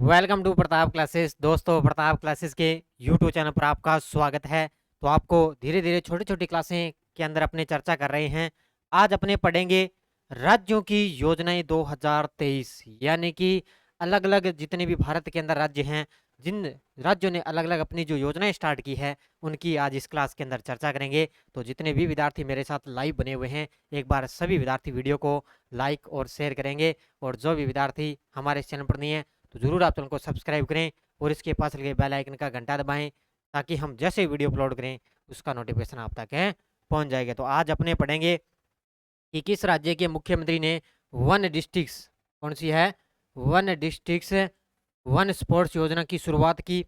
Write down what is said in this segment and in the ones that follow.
Welcome to Pratap classes. दोस्तों, Pratap classes के YouTube channel पर आपका स्वागत है। तो आपको धीरे धीरे छोटी छोटी क्लासें के अंदर अपने चर्चा कर रहे हैं। आज अपने पढ़ेंगे राज्यों की योजनाएं 2023, यानी कि अलग अलग जितने भी भारत के अंदर राज्य हैं, जिन राज्यों ने अलग अलग अपनी जो योजनाएं स्टार्ट की है, उनकी आज इस क्लास के अंदर चर्चा करेंगे। तो जितने भी विद्यार्थी मेरे साथ लाइव बने हुए हैं, एक बार सभी विद्यार्थी वीडियो को लाइक और शेयर करेंगे। और जो भी विद्यार्थी हमारे इस चैनल पर नहीं है, तो ज़रूर आप चैनल को सब्सक्राइब करें और इसके पास लगे बेल आइकन का घंटा दबाएं, ताकि हम जैसे वीडियो अपलोड करें उसका नोटिफिकेशन आप तक पहुंच जाएगा। तो आज अपने पढ़ेंगे कि किस राज्य के मुख्यमंत्री ने वन डिस्ट्रिक्ट्स, कौन सी है, वन डिस्ट्रिक्ट्स वन स्पोर्ट्स योजना की शुरुआत की।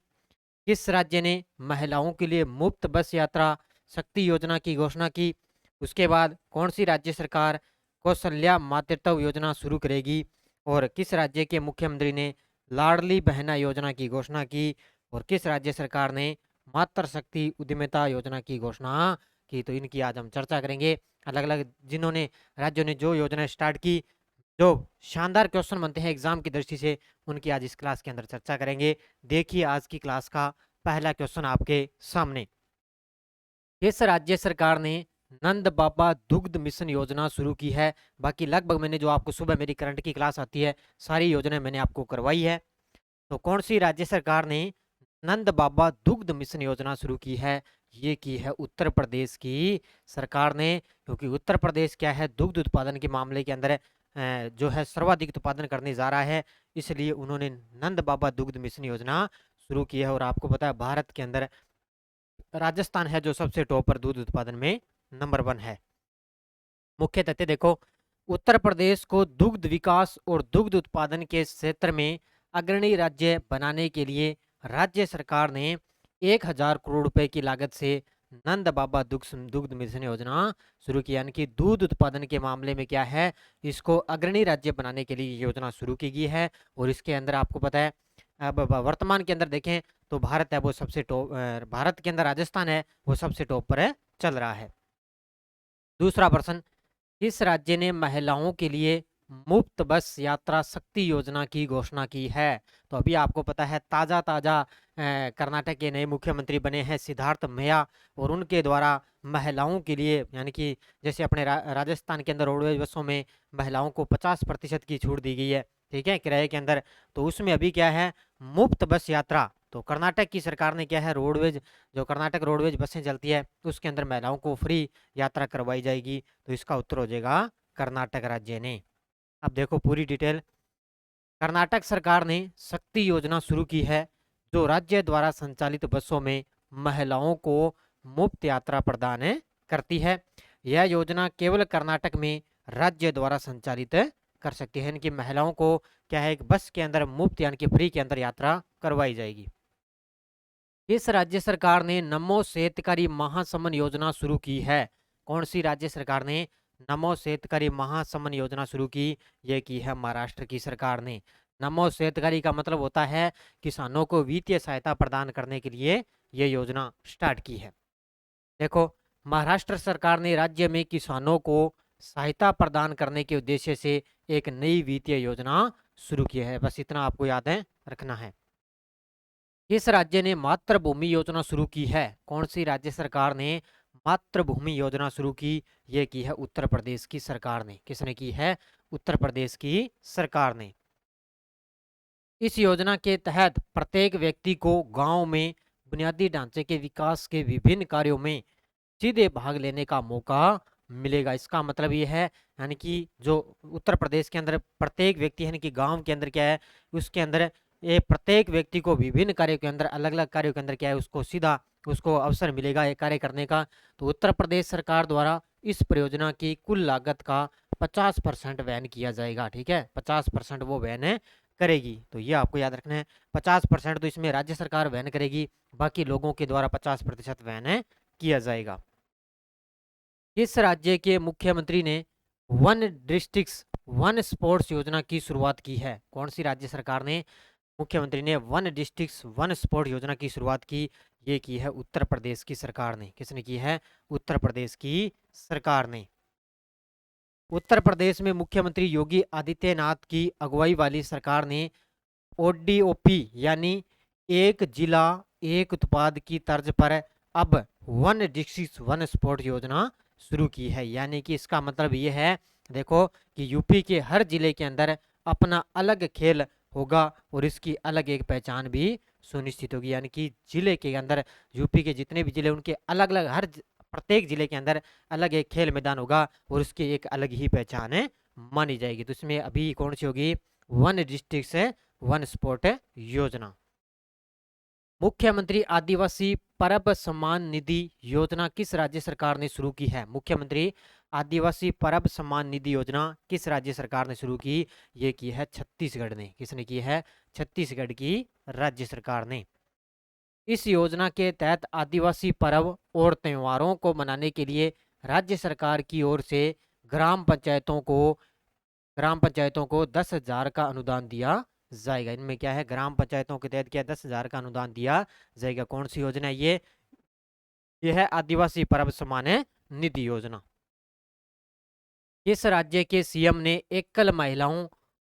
किस राज्य ने महिलाओं के लिए मुफ्त बस यात्रा शक्ति योजना की घोषणा की। उसके बाद कौन सी राज्य सरकार कौशल्या मातृत्व योजना शुरू करेगी। और किस राज्य के मुख्यमंत्री ने लाडली बहना योजना की घोषणा की। और किस राज्य सरकार ने मातृशक्ति उद्यमिता योजना की घोषणा की। तो इनकी आज हम चर्चा करेंगे। अलग अलग जिन्होंने राज्यों ने जो योजना स्टार्ट की, जो शानदार क्वेश्चन बनते हैं एग्जाम की दृष्टि से, उनकी आज इस क्लास के अंदर चर्चा करेंगे। देखिए आज की क्लास का पहला क्वेश्चन आपके सामने। किस राज्य सरकार ने नंद बाबा दुग्ध मिशन योजना शुरू की है। बाकी लगभग मैंने जो आपको सुबह मेरी करंट की क्लास आती है, सारी योजनाएं मैंने आपको करवाई है। तो कौन सी राज्य सरकार ने नंद बाबा दुग्ध मिशन योजना शुरू की है। ये की है उत्तर प्रदेश की सरकार ने, क्योंकि उत्तर प्रदेश क्या है, दुग्ध उत्पादन के मामले के अंदर जो है सर्वाधिक उत्पादन करने जा रहा है, इसलिए उन्होंने नंद बाबा दुग्ध मिशन योजना शुरू की है। और आपको पता है भारत के अंदर राजस्थान है जो सबसे टॉप पर दूध उत्पादन में नंबर 1 है। मुख्य तथ्य देखो, उत्तर प्रदेश को दुग्ध विकास और दुग्ध उत्पादन के क्षेत्र में अग्रणी राज्य बनाने के लिए राज्य सरकार ने 1000 करोड़ रुपए की लागत से नंद बाबा दुग्ध दुग्ध मिशन योजना शुरू की। यानी कि दूध उत्पादन के मामले में क्या है, इसको अग्रणी राज्य बनाने के लिए ये योजना शुरू की गई है। और इसके अंदर आपको पता है, अब वर्तमान के अंदर देखें तो भारत है वो सबसे टॉप, भारत के अंदर राजस्थान है वो सबसे टॉप पर है, चल रहा है। दूसरा प्रश्न, किस राज्य ने महिलाओं के लिए मुफ्त बस यात्रा शक्ति योजना की घोषणा की है। तो अभी आपको पता है ताजा ताजा कर्नाटक के नए मुख्यमंत्री बने हैं सिद्धार्थ मैया, और उनके द्वारा महिलाओं के लिए, यानी कि जैसे अपने राजस्थान के अंदर रोडवेज बसों में महिलाओं को 50% की छूट दी गई है, ठीक है, किराए के अंदर। तो उसमें अभी क्या है, मुफ्त बस यात्रा। तो कर्नाटक की सरकार ने क्या है, रोडवेज, जो कर्नाटक रोडवेज बसें चलती है उसके अंदर महिलाओं को फ्री यात्रा करवाई जाएगी। तो इसका उत्तर हो जाएगा कर्नाटक राज्य ने। अब देखो पूरी डिटेल। कर्नाटक सरकार ने शक्ति योजना शुरू की है, जो राज्य द्वारा संचालित बसों में महिलाओं को मुफ्त यात्रा प्रदान करती है। यह योजना केवल कर्नाटक में राज्य द्वारा संचालित कर सकती है, यानी कि महिलाओं को क्या है, एक बस के अंदर मुफ्त यानी कि फ्री के अंदर यात्रा करवाई जाएगी। किस राज्य सरकार ने नमो सेतकारी महासमन योजना शुरू की है। कौन सी राज्य सरकार ने नमो सेतकारी महासमन योजना शुरू की। ये की है महाराष्ट्र की सरकार ने। नमो सेतकारी का मतलब होता है किसानों को वित्तीय सहायता प्रदान करने के लिए ये योजना स्टार्ट की है। देखो, महाराष्ट्र सरकार ने राज्य में किसानों को सहायता प्रदान करने के उद्देश्य से एक नई वित्तीय योजना शुरू की है। बस इतना आपको याद है रखना है। किस राज्य ने मातृभूमि योजना शुरू की है। कौन सी राज्य सरकार ने मातृभूमि योजना शुरू की। ये की है उत्तर प्रदेश की सरकार ने। किसने की है, उत्तर प्रदेश की सरकार ने। इस योजना के तहत प्रत्येक व्यक्ति को गांव में बुनियादी ढांचे के विकास के विभिन्न कार्यों में सीधे भाग लेने का मौका मिलेगा। इसका मतलब ये है, यानी कि जो उत्तर प्रदेश के अंदर प्रत्येक व्यक्ति यानी कि गांव के अंदर क्या है, उसके अंदर ये प्रत्येक व्यक्ति को विभिन्न कार्यों के अंदर, अलग अलग कार्यों के अंदर क्या है, उसको सीधा उसको अवसर मिलेगा ये कार्य करने का। तो उत्तर प्रदेश सरकार द्वारा इस परियोजना की कुल लागत का 50% वहन किया जाएगा। ठीक है, 50% वो वहन करेगी। तो ये आपको याद रखना है, 50% तो इसमें राज्य सरकार वहन करेगी, बाकी लोगों के द्वारा 50% वहन किया जाएगा। किस राज्य के मुख्यमंत्री ने वन डिस्ट्रिक्ट्स वन स्पोर्ट्स योजना की शुरुआत की है। कौन सी राज्य सरकार ने, मुख्यमंत्री ने वन डिस्ट्रिक्ट्स वन स्पोर्ट योजना की शुरुआत की। ये की है उत्तर प्रदेश की सरकार ने। किसने की है, उत्तर प्रदेश की सरकार ने। उत्तर प्रदेश में मुख्यमंत्री योगी आदित्यनाथ की अगुवाई वाली सरकार ने ODOP यानी एक जिला एक उत्पाद की तर्ज पर अब वन डिस्ट्रिक्ट वन स्पोर्ट योजना शुरू की है। यानी कि इसका मतलब ये है, देखो कि यूपी के हर जिले के अंदर अपना अलग खेल होगा और इसकी अलग एक पहचान भी सुनिश्चित होगी। यानी कि जिले के अंदर यूपी के जितने भी जिले उनके अलग अलग प्रत्येक जिले के अंदर अलग एक खेल मैदान होगा और उसकी एक अलग ही पहचान है मानी जाएगी। तो इसमें अभी कौन सी होगी, वन डिस्ट्रिक्ट से वन स्पोर्ट योजना। मुख्यमंत्री आदिवासी परब सम्मान निधि योजना किस राज्य सरकार ने शुरू की है? मुख्यमंत्री आदिवासी परब सम्मान निधि योजना किस राज्य सरकार ने शुरू की? ये की है छत्तीसगढ़ ने। किसने की है? छत्तीसगढ़ की राज्य सरकार ने। इस योजना के तहत आदिवासी पर्व और त्योहारों को मनाने के लिए राज्य सरकार की ओर से ग्राम पंचायतों को 10,000 का अनुदान दिया जाएगा। इनमें क्या है, ग्राम पंचायतों के तहत क्या 10,000 का अनुदान दिया जाएगा। कौन सी योजना है ये है आदिवासी पर्व सम्मान निधि योजना। किस राज्य के सीएम ने एकल महिलाओं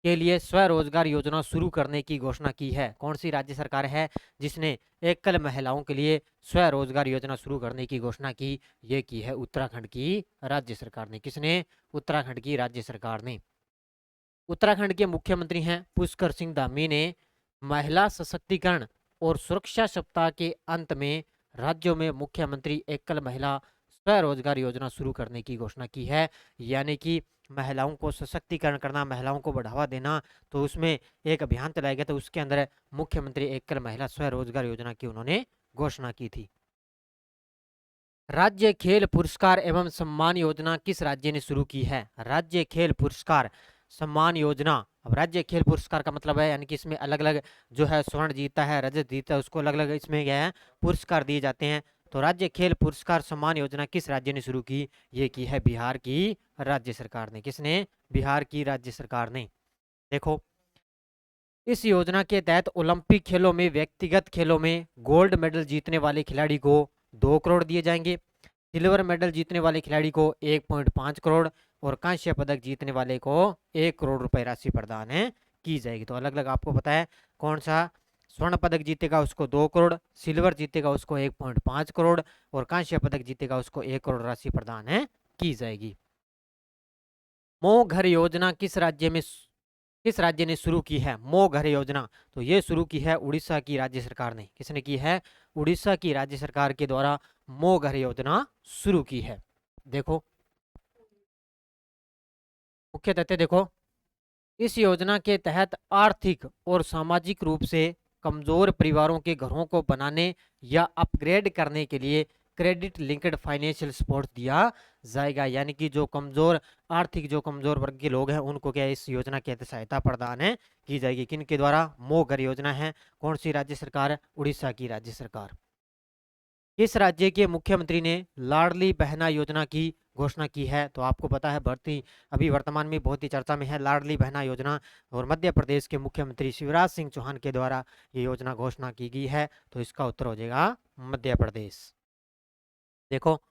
के लिए स्वरोजगार योजना शुरू करने की घोषणा की है? कौन सी राज्य सरकार है जिसने एकल महिलाओं के लिए स्वरोजगार योजना शुरू करने की घोषणा की? ये की है उत्तराखंड की राज्य सरकार ने। किसने? उत्तराखंड की राज्य सरकार ने। उत्तराखंड के मुख्यमंत्री हैं पुष्कर सिंह धामी ने महिला सशक्तिकरण और सुरक्षा सप्ताह के अंत में राज्यों में मुख्यमंत्री एकल महिला स्वरोजगार योजना शुरू करने की घोषणा की है। यानी कि महिलाओं को सशक्तिकरण करना, महिलाओं को बढ़ावा देना, तो उसमें एक अभियान चलाया गया। तो उसके अंदर मुख्यमंत्री एकल महिला स्वरोजगार योजना की उन्होंने घोषणा की थी। राज्य खेल पुरस्कार एवं सम्मान योजना किस राज्य ने शुरू की है? राज्य खेल पुरस्कार सम्मान योजना। अब राज्य खेल पुरस्कार का मतलब है यानी कि इसमें अलग अलग जो है स्वर्ण जीता है, रजत जीता है, उसको अलग अलग इसमें क्या है पुरस्कार दिए जाते हैं। तो राज्य खेल पुरस्कार सम्मान योजना किस राज्य ने शुरू की? ये की है बिहार की राज्य सरकार ने। किसने? बिहार की राज्य सरकार ने। देखो इस योजना के तहत ओलंपिक खेलों में व्यक्तिगत खेलों में गोल्ड मेडल जीतने वाले खिलाड़ी को 2 करोड़ दिए जाएंगे, सिल्वर मेडल जीतने वाले खिलाड़ी को 1.5 करोड़ और कांस्य पदक जीतने वाले को 1 करोड़ रुपए राशि प्रदान की जाएगी। तो अलग अलग आपको पता है कौन सा स्वर्ण पदक जीतेगा उसको 2 करोड़, सिल्वर जीतेगा उसको 1.5 करोड़ और कांस्य पदक जीतेगा उसको 1 करोड़ राशि प्रदान की जाएगी। मोह घर योजना किस राज्य ने शुरू की है? मोह घर योजना तो ये शुरू की है उड़ीसा की राज्य सरकार ने। किसने की है? उड़ीसा की राज्य सरकार के द्वारा मोह घर योजना शुरू की है। देखो मुख्य तथ्य देखो, इस योजना के तहत आर्थिक और सामाजिक रूप से कमजोर परिवारों के घरों को बनाने या अपग्रेड करने के लिए क्रेडिट लिंक्ड फाइनेंशियल सपोर्ट दिया जाएगा। यानी कि जो कमजोर वर्ग के लोग हैं उनको क्या इस योजना के तहत सहायता प्रदान की जाएगी। किन के द्वारा? मोह घर योजना है। कौन सी राज्य सरकार? उड़ीसा की राज्य सरकार। किस राज्य के मुख्यमंत्री ने लाडली बहना योजना की घोषणा की है? तो आपको पता है अभी वर्तमान में बहुत ही चर्चा में है लाडली बहना योजना और मध्य प्रदेश के मुख्यमंत्री शिवराज सिंह चौहान के द्वारा ये योजना घोषणा की गई है। तो इसका उत्तर हो जाएगा मध्य प्रदेश। देखो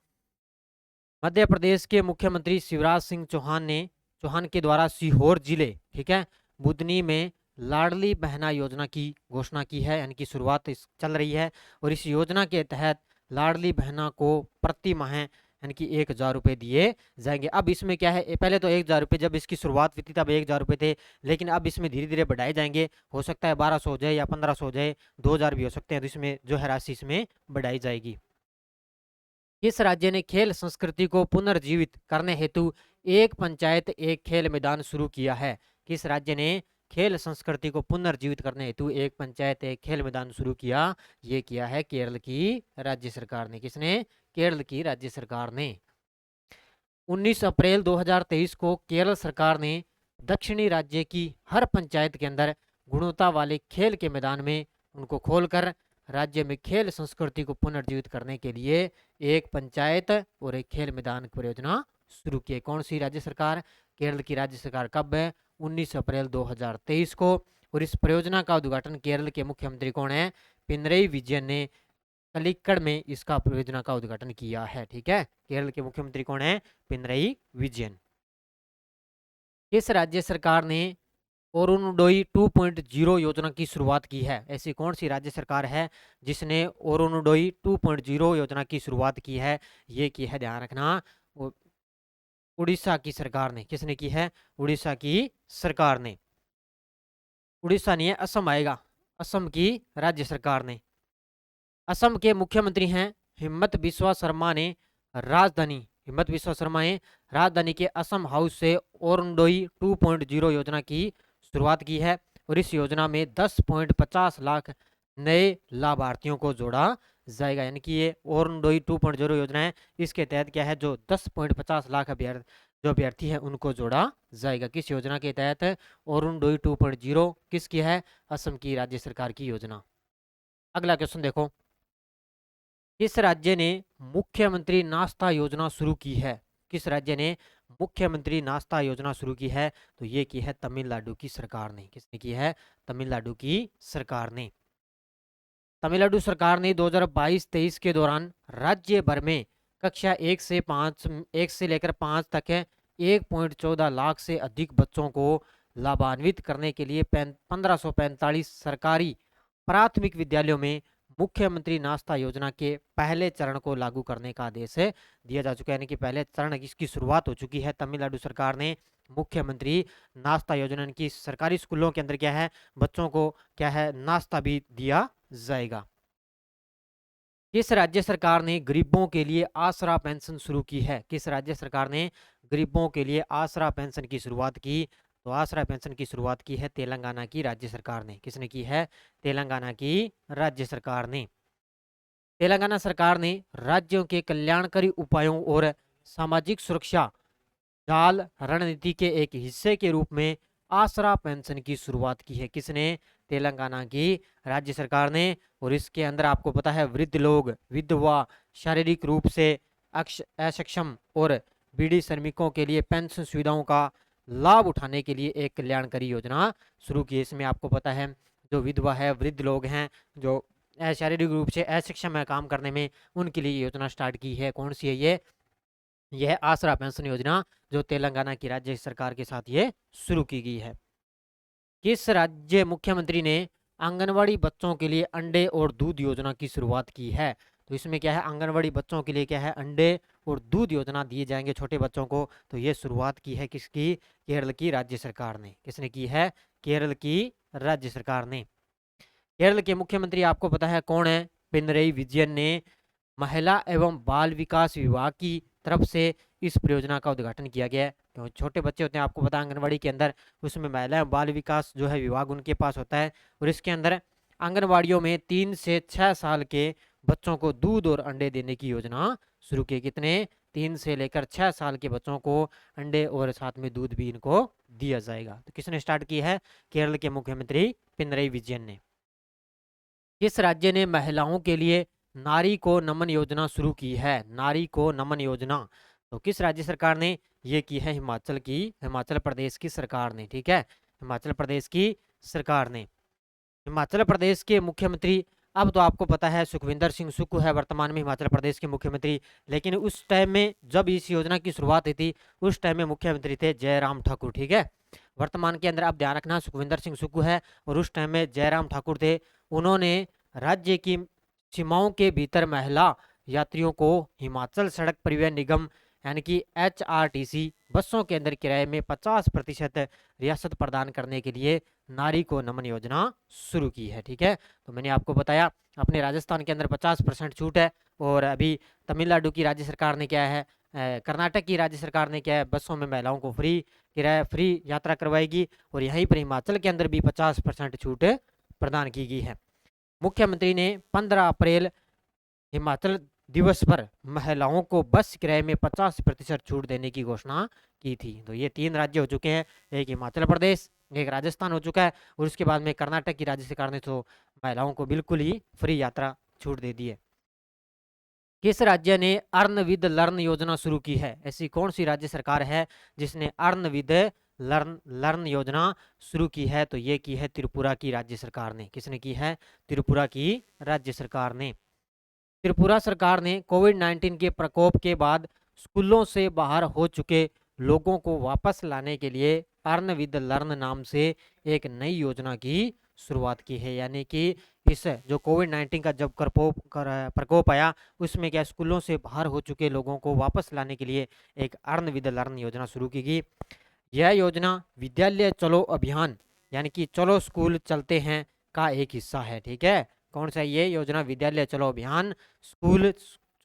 मध्य प्रदेश के मुख्यमंत्री शिवराज सिंह चौहान के द्वारा सीहोर जिले, ठीक है, बुदनी में लाडली बहना योजना की घोषणा की है। यानी कि शुरुआत चल रही है और इस योजना के तहत लाडली बहना को प्रति माह यानी कि 1,000 रुपये दिए जाएंगे। अब इसमें क्या है, पहले तो 1,000 रुपये जब इसकी शुरुआत हुई थी तब 1,000 रुपये थे, लेकिन अब इसमें धीरे धीरे बढ़ाए जाएंगे। हो सकता है 1,200 हो जाए या 1,500 हो जाए, 2,000 भी हो सकते हैं। तो इसमें जो है राशि इसमें बढ़ाई जाएगी। किस राज्य ने खेल संस्कृति को पुनर्जीवित करने हेतु एक पंचायत एक खेल मैदान शुरू किया है? किस राज्य ने खेल संस्कृति को पुनर्जीवित करने हेतु एक पंचायत एक खेल मैदान शुरू किया? ये किया है केरल की राज्य सरकार ने। किसने? केरल की राज्य सरकार ने। 19 अप्रैल 2023 को केरल सरकार ने दक्षिणी राज्य की हर पंचायत के अंदर गुणवत्ता वाले खेल के मैदान में उनको खोलकर राज्य में खेल संस्कृति को पुनर्जीवित करने के लिए एक पंचायत और एक खेल मैदान की परियोजना शुरू की। कौन सी राज्य सरकार? केरल की राज्य सरकार। कब है? 19 अप्रैल 2023 को। और इस परियोजना का उद्घाटन केरल के मुख्यमंत्री कौन है? पिनरई विजयन ने कलिक्कड़ में इसका परियोजना का उद्घाटन किया है। ठीक है, केरल के मुख्यमंत्री कौन है? पिनरई विजयन। किस राज्य सरकार ने अरुणोदय 2.0 योजना की शुरुआत की है? ऐसी कौन सी राज्य सरकार है जिसने अरुणोदय 2.0 योजना की शुरुआत की है? ये की है, ध्यान रखना, उड़ीसा की सरकार ने। किसने की है? उड़ीसा की सरकार ने। उड़ीसा नहीं है, असम आएगा। असम की राज्य सरकार ने। असम के मुख्यमंत्री हैं हिम्मत बिस्वा शर्मा ने राजधानी हिम्मत बिस्वा शर्मा ने राजधानी के असम हाउस से अरुणोदय 2.0 योजना की शुरुआत की है और इस योजना में 10.50 लाख नए लाभार्थियों को जोड़ा जाएगा। यानी कि ये अरुणोदय 2.0 योजना है, इसके तहत क्या है, जो 10.50 लाख अभ्यर्थी हैं उनको जोड़ा जाएगा। किस योजना के तहत? अरुणोदय 2.0 किसकी है? असम की राज्य सरकार की योजना। अगला क्वेश्चन देखो, किस राज्य ने मुख्यमंत्री नाश्ता योजना शुरू की है? किस राज्य ने मुख्यमंत्री नाश्ता योजना शुरू की है? तो ये की है तमिलनाडु की सरकार ने। किसने की है? तमिलनाडु की सरकार ने। तमिलनाडु सरकार ने 2022-23 के दौरान राज्य भर में कक्षा 1 से लेकर 5 तक है 1.14 लाख से अधिक बच्चों को लाभान्वित करने के लिए 1545 सरकारी प्राथमिक विद्यालयों में मुख्यमंत्री नाश्ता योजना के पहले चरण को लागू करने का आदेश दिया जा चुका है। यानी कि पहले चरण इसकी शुरुआत हो चुकी है। तमिलनाडु सरकार ने मुख्यमंत्री नाश्ता योजना की सरकारी स्कूलों के अंदर क्या है, बच्चों को क्या है, नाश्ता भी दिया जाएगा। किस राज्य सरकार ने गरीबों के लिए आसरा पेंशन शुरू की है? किस राज्य सरकार ने गरीबों के लिए आसरा पेंशन की शुरुआत की? तो आसरा पेंशन की शुरुआत की है तेलंगाना की राज्य सरकार ने। किसने की है? तेलंगाना की राज्य सरकार ने। तेलंगाना सरकार ने राज्यों के कल्याणकारी उपायों और सामाजिक सुरक्षा जाल रणनीति के एक हिस्से के रूप में आसरा पेंशन की शुरुआत की है। किसने? तेलंगाना की राज्य सरकार ने। और इसके अंदर आपको पता है वृद्ध लोग, विधवा, शारीरिक रूप से अक्षम और बीड़ी श्रमिकों के लिए पेंशन सुविधाओं का लाभ उठाने के लिए एक कल्याणकारी योजना शुरू की है। इसमें आपको पता है जो विधवा है, वृद्ध लोग हैं, जो शारीरिक रूप से अक्षम है काम करने में, उनके लिए योजना स्टार्ट की है। कौन सी है ये? यह आसरा पेंशन योजना जो तेलंगाना की राज्य सरकार के साथ ये शुरू की गई है। किस राज्य मुख्यमंत्री ने आंगनवाड़ी बच्चों के लिए अंडे और दूध योजना की शुरुआत की है? तो इसमें क्या है, आंगनवाड़ी बच्चों के लिए क्या है, अंडे और दूध योजना दिए जाएंगे छोटे बच्चों को। तो ये शुरुआत की है किसकी? केरल की राज्य सरकार ने। किसने की है? केरल की राज्य सरकार ने। केरल के मुख्यमंत्री आपको पता है कौन है? पिनरई विजयन ने महिला एवं बाल विकास विभाग की तरफ से इस परियोजना का उद्घाटन किया गया है। तो छोटे बच्चे होते हैं, आपको पता है आंगनवाड़ी के अंदर, उसमें महिला एवं बाल विकास जो है विभाग उनके पास होता है। और इसके अंदर आंगनवाड़ियों में 3 से 6 साल के बच्चों को दूध और अंडे देने की योजना शुरू की। कितने? 3 से लेकर 6 साल के बच्चों को अंडे और साथ में दूध भी इनको दिया जाएगा। तो किसने स्टार्ट की है? केरल के मुख्यमंत्री पिनरई विजयन ने। किस राज्य ने महिलाओं के लिए नारी को नमन योजना शुरू की है? नारी को नमन योजना। तो किस राज्य सरकार ने ये की है? हिमाचल प्रदेश की सरकार ने। ठीक है, हिमाचल प्रदेश की सरकार ने। हिमाचल प्रदेश के मुख्यमंत्री, अब तो आपको पता है सुखविंदर सिंह सुक्खू है वर्तमान में हिमाचल प्रदेश के मुख्यमंत्री। लेकिन उस टाइम में जब इस योजना की शुरुआत हुई थी, उस टाइम में मुख्यमंत्री थे जयराम ठाकुर। ठीक है, वर्तमान के अंदर आप ध्यान रखना सुखविंदर सिंह सुक्खू है और उस टाइम में जयराम ठाकुर थे। उन्होंने राज्य की सीमाओं के भीतर महिला यात्रियों को हिमाचल सड़क परिवहन निगम यानी कि HRTC बसों के अंदर किराए में 50% रियासत प्रदान करने के लिए नारी को नमन योजना शुरू की है। ठीक है, तो मैंने आपको बताया अपने राजस्थान के अंदर 50% छूट है। और अभी तमिलनाडु की राज्य सरकार ने क्या है, कर्नाटक की राज्य सरकार ने क्या है, बसों में महिलाओं को फ्री यात्रा करवाएगी। और यहीं पर हिमाचल के अंदर भी 50% छूट प्रदान की गई है। मुख्यमंत्री ने 15 अप्रैल हिमाचल दिवस पर महिलाओं को बस किराए में 50% छूट देने की घोषणा की थी। तो ये 3 राज्य हो चुके हैं, एक हिमाचल प्रदेश, एक राजस्थान हो चुका है और उसके बाद में कर्नाटक की राज्य सरकार ने तो महिलाओं को बिल्कुल ही फ्री यात्रा छूट दे दी है। किस राज्य ने अर्न विद लर्न योजना शुरू की है? ऐसी कौन सी राज्य सरकार है जिसने अर्न विद लर्न योजना शुरू की है? तो ये की है त्रिपुरा की राज्य सरकार ने। किसने की है? त्रिपुरा की राज्य सरकार ने। त्रिपुरा सरकार ने कोविड-19 के प्रकोप के बाद स्कूलों से बाहर हो चुके लोगों को वापस लाने के लिए अर्न विद लर्न नाम से एक नई योजना की शुरुआत की है। यानी कि इस जो कोविड-19 का जब प्रकोप आया, उसमें क्या स्कूलों से बाहर हो चुके लोगों को वापस लाने के लिए एक अर्न विद लर्न योजना शुरू की गई। यह योजना विद्यालय चलो अभियान यानी कि चलो स्कूल चलते हैं का एक हिस्सा है। ठीक है, कौन सा ये योजना? विद्यालय चलो अभियान, स्कूल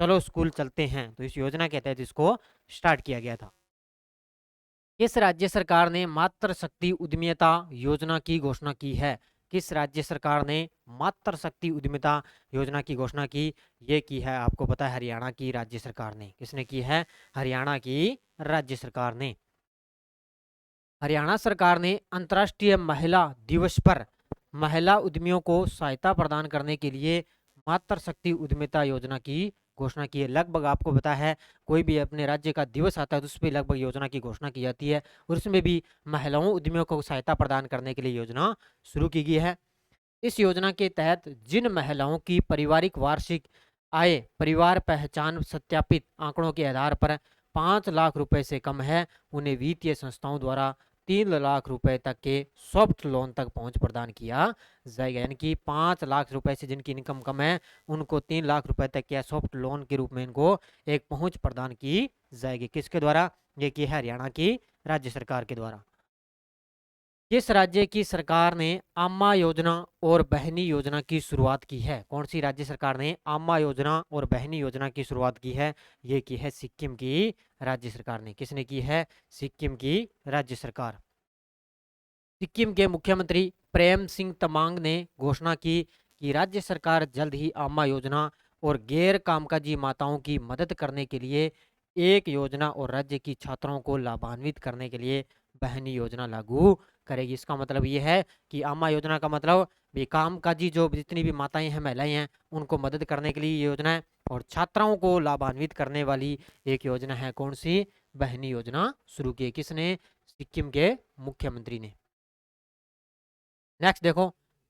चलो स्कूल चलते हैं। तो इस योजना के तहत इसको स्टार्ट किया गया था। किस राज्य सरकार ने मातृशक्ति उद्यमिता योजना की घोषणा की है? किस राज्य सरकार ने मातृशक्ति उद्यमिता योजना की घोषणा की? ये की है, आपको पता है, हरियाणा की राज्य सरकार ने। किसने की है? हरियाणा की राज्य सरकार ने। हरियाणा सरकार ने अंतर्राष्ट्रीय महिला दिवस पर महिला उद्यमियों को सहायता प्रदान करने के लिए मातृशक्ति उद्यमिता योजना की घोषणा की है। लगभग आपको पता है, कोई भी अपने राज्य का दिवस आता है तो उस पर लगभग योजना की घोषणा की जाती है, और उसमें भी महिलाओं उद्यमियों को सहायता प्रदान करने के लिए योजना शुरू की गई है। इस योजना के तहत जिन महिलाओं की पारिवारिक वार्षिक आय परिवार पहचान सत्यापित आंकड़ों के आधार पर 5 लाख रुपए से कम है, उन्हें वित्तीय संस्थाओं द्वारा 3 लाख रुपए तक के सॉफ्ट लोन तक पहुंच प्रदान किया जाएगा। यानी कि 5 लाख रुपए से जिनकी इनकम कम है, उनको 3 लाख रुपए तक के सॉफ्ट लोन के रूप में इनको एक पहुंच प्रदान की जाएगी। किसके द्वारा? ये की है हरियाणा की राज्य सरकार के द्वारा। किस राज्य की सरकार ने अम्मा योजना और बहनी योजना की शुरुआत की है? कौन सी राज्य सरकार ने अम्मा योजना और बहनी योजना की शुरुआत की है? ये की है सिक्किम की राज्य सरकार ने। किसने की है? सिक्किम की राज्य सरकार। सिक्किम के मुख्यमंत्री प्रेम सिंह तमांग ने घोषणा की कि राज्य सरकार जल्द ही अम्मा योजना और गैर कामकाजी माताओं की मदद करने के लिए एक योजना और राज्य की छात्राओं को लाभान्वित करने के लिए बहनी योजना लागू करेगी। इसका मतलब ये है कि अम्मा योजना का मतलब भी कामकाजी जो जितनी भी माताएं हैं, महिलाएं हैं, उनको मदद करने के लिए ये योजना है, और छात्राओं को लाभान्वित करने वाली एक योजना है। कौन सी? बहनी योजना शुरू की। किसने? सिक्किम के मुख्यमंत्री ने। नेक्स्ट देखो,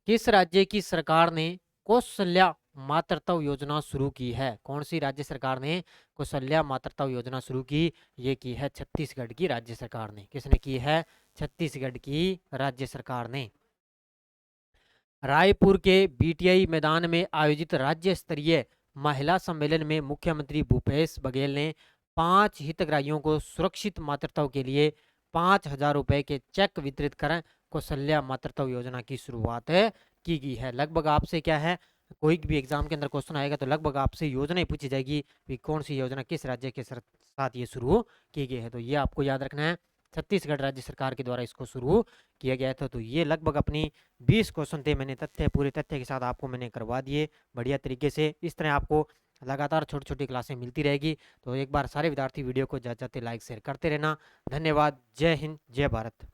किस राज्य की सरकार ने कौशल्या मातृत्व योजना शुरू की है? कौन सी राज्य सरकार ने कौशल्या मातृत्व योजना शुरू की? ये की है छत्तीसगढ़ की राज्य सरकार ने। किसने की है? छत्तीसगढ़ की राज्य सरकार ने। रायपुर के बीटीआई मैदान में आयोजित राज्य स्तरीय महिला सम्मेलन में मुख्यमंत्री भूपेश बघेल ने 5 हितग्राहियों को सुरक्षित मातृत्व के लिए 5,000 रुपए के चेक वितरित कर कौशल्या मातृत्व योजना की शुरुआत की गई है। लगभग आपसे क्या है, कोई भी एग्जाम के अंदर क्वेश्चन आएगा तो लगभग आपसे योजना ही पूछी जाएगी कि कौन सी योजना किस राज्य के साथ ये शुरू की गई है। तो ये आपको याद रखना है, छत्तीसगढ़ राज्य सरकार के द्वारा इसको शुरू किया गया था। तो ये लगभग अपनी 20 क्वेश्चन थे, मैंने पूरे तथ्य के साथ आपको मैंने करवा दिए बढ़िया तरीके से। इस तरह आपको लगातार छोटी छोटी क्लासें मिलती रहेगी। तो एक बार सारे विद्यार्थी वीडियो को जाते जाते लाइक शेयर करते रहना। धन्यवाद। जय हिंद, जय भारत।